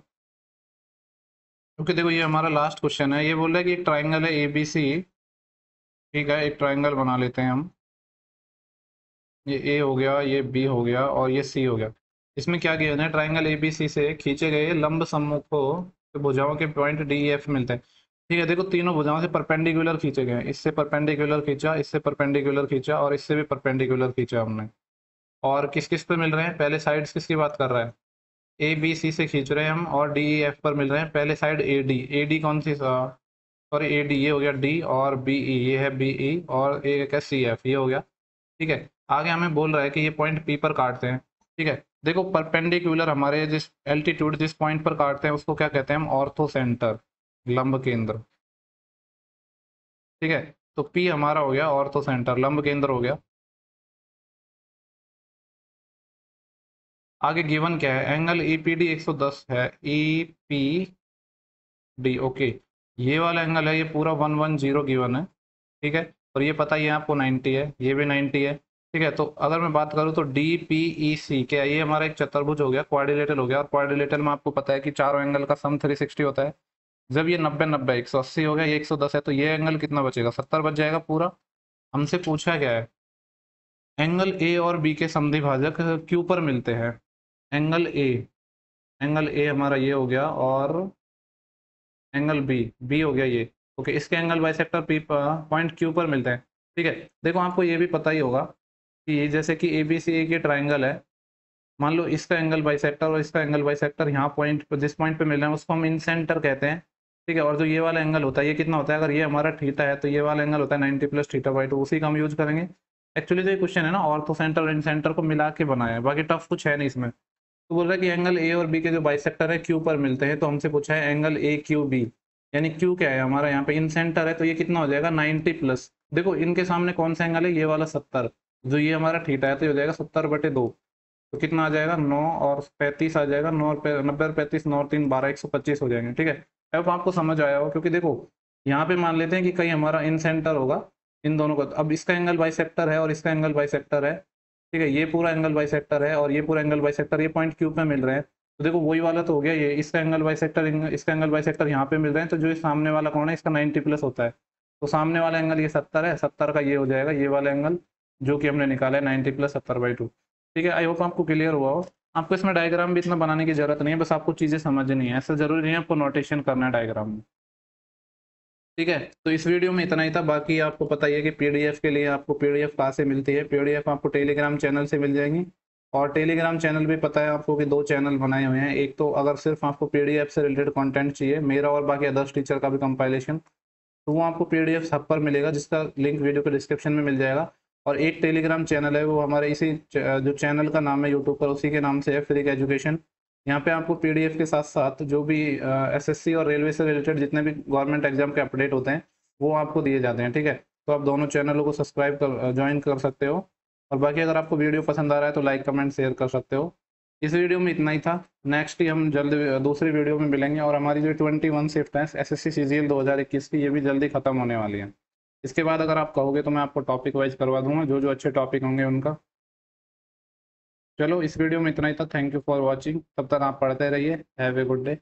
A: ओके, देखो ये हमारा लास्ट क्वेश्चन है, ये बोल रहा है कि एक ट्राइंगल है ABC। ठीक है, एक ट्राइंगल बना लेते हैं हम, ये ए हो गया, ये बी हो गया, और ये सी हो गया। इसमें क्या किया है, ट्राइंगल एबीसी से खींचे गए लंब सम्मुखों के भुजाओं के पॉइंट डी एफ मिलते हैं। ठीक है, देखो तीनों भुजाओं से परपेंडिकुलर खींचे गए हैं, इससे परपेंडिकुलर खींचा, इससे परपेंडिकुलर खींचा, और इससे भी परपेंडिकुलर खींचा हमने। और किस किस पे मिल रहे हैं, पहले साइड्स किसकी बात कर रहा है, ए बी सी से खींच रहे हैं हम, और डी ई एफ पर मिल रहे हैं। पहले साइड ए डी कौन सी, सॉरी ए डी, ये हो गया डी, और बी ई, ये है बी ई, और एक है सी एफ, ये हो गया। ठीक है, आगे हमें बोल रहा है कि ये पॉइंट पी पर काटते हैं। ठीक है, देखो परपेंडिकुलर हमारे जिस एल्टीट्यूड जिस पॉइंट पर काटते हैं उसको क्या कहते हैं हम, ऑर्थो सेंटर, लंब केंद्र। ठीक है, तो पी हमारा हो गया ऑर्थो सेंटर, लंब केंद्र हो गया। आगे गिवन क्या है, एंगल ईपीडी 110 है, ईपीडी। ओके, ये वाला एंगल है, ये पूरा 110 गिवन है, ठीक है। और ये पता ही है आपको 90 है, ये भी 90 है, ठीक है। तो अगर मैं बात करूँ तो डी पी ई सी, क्या ये हमारा एक चतुर्भुज हो गया, क्वाड्रिलेटरल हो गया। और क्वाड्रिलेटरल में आपको पता है कि चारों एंगल का सम 360 होता है। जब ये 90 180 हो गया, ये 110 है, तो ये एंगल कितना बचेगा, 70 बच जाएगा पूरा। हमसे पूछा क्या है, एंगल ए और बी के समद्विभाजक क्यू पर मिलते हैं। एंगल ए, एंगल ए हमारा ये हो गया, और एंगल बी, बी हो गया ये। ओके, इसके angle bisector P point Q पर मिलते हैं, ठीक है। देखो आपको ये भी पता ही होगा कि ये जैसे कि ए बी सी एक ये ट्राइंगल है, मान लो इसका एंगल बाइसेक्टर और इसका एंगल बाइसेक्टर यहाँ पॉइंट पर, जिस पॉइंट पे मिल रहे हैं उसको हम इन सेंटर कहते हैं, ठीक है। और जो ये वाला एंगल होता है ये कितना होता है, अगर ये हमारा थीटा है तो ये वाला एंगल होता है 90 प्लस थीटा बाई 2, उसी का हम यूज करेंगे। एक्चुअली जो ये क्वेश्चन है ना, ऑर्थो सेंटर और इन सेंटर को मिला के बनाया है, बाकी टफ कुछ है नहीं इसमें। तो बोल रहा है कि एंगल ए और बी के जो बाइसेक्टर है क्यू पर मिलते हैं, तो हमसे पूछा है एंगल ए क्यू बी, यानी क्यू क्या है हमारा यहाँ पे इन सेंटर है, तो ये कितना हो जाएगा 90 प्लस। देखो इनके सामने कौन सा एंगल है, ये वाला 70, जो ये हमारा थीटा है, तो ये हो जाएगा 70/2। तो कितना आ जाएगा 9 और 35 आ जाएगा, 9 और 90 और 35, 9 और 3 12, 125 हो जाएंगे, ठीक है। अब आपको समझ आया हो, क्योंकि देखो यहाँ पे मान लेते हैं कि कहीं हमारा इन सेंटर होगा इन दोनों का, अब इसका एंगल बाइसेक्टर है और इसका एंगल बाइसेक्टर है, ठीक है। ये पूरा एंगल बाइसेक्टर है और ये पूरा एंगल बाइसेक्टर, ये पॉइंट क्यू पे मिल रहे हैं, तो देखो वही वाला तो हो गया ये, इसका एंगल बाइसेक्टर, इसका एंगल बाइसेक्टर यहाँ पे मिल रहे हैं, तो जो ये सामने वाला कौन है, इसका 90 प्लस होता है। तो सामने वाला एंगल ये 70 है, 70 का ये हो जाएगा ये वाला एंगल, जो कि हमने निकाला है 90 प्लस 70/2, ठीक है। आई होप आपको क्लियर हुआ हो। आपको इसमें डायग्राम भी इतना बनाने की जरूरत नहीं है, बस आपको चीजें समझनी है, ऐसा जरूरी नहीं है आपको नोटेशन करना है डायग्राम में, ठीक है। तो इस वीडियो में इतना ही था, बाकी आपको पता ही है कि पीडीएफ के लिए आपको पीडीएफ कहाँ से मिलती है, पीडीएफ आपको टेलीग्राम चैनल से मिल जाएंगी। और टेलीग्राम चैनल भी पता है आपको कि 2 चैनल बनाए हुए हैं, एक तो अगर सिर्फ आपको पीडीएफ से रिलेटेड कंटेंट चाहिए, मेरा और बाकी अदर्स टीचर का भी कंपाइलेशन, तो वो आपको पीडीएफ सब पर मिलेगा, जिसका लिंक वीडियो के डिस्क्रिप्शन में मिल जाएगा। और एक टेलीग्राम चैनल है, वो हमारे इसी जो चैनल का नाम है यूट्यूब पर, उसी के नाम से है, फ्री एजुकेशन। यहाँ पे आपको पीडीएफ के साथ साथ जो भी एसएससी और रेलवे से रिलेटेड जितने भी गवर्नमेंट एग्जाम के अपडेट होते हैं वो आपको दिए जाते हैं, ठीक है। तो आप दोनों चैनलों को सब्सक्राइब कर ज्वाइन कर सकते हो। और बाकी अगर आपको वीडियो पसंद आ रहा है तो लाइक कमेंट शेयर कर सकते हो। इस वीडियो में इतना ही था, नेक्स्ट ही हम जल्द दूसरी वीडियो में मिलेंगे। और हमारी जो 21 शिफ्ट है एसएससी सीजीएल 2021 की, ये भी जल्दी खत्म होने वाली है। इसके बाद अगर आप कहोगे तो मैं आपको टॉपिक वाइज करवा दूंगा, जो जो अच्छे टॉपिक होंगे उनका। चलो इस वीडियो में इतना ही था, थैंक यू फॉर वॉचिंग, तब तक आप पढ़ते रहिए, हैव ए गुड डे।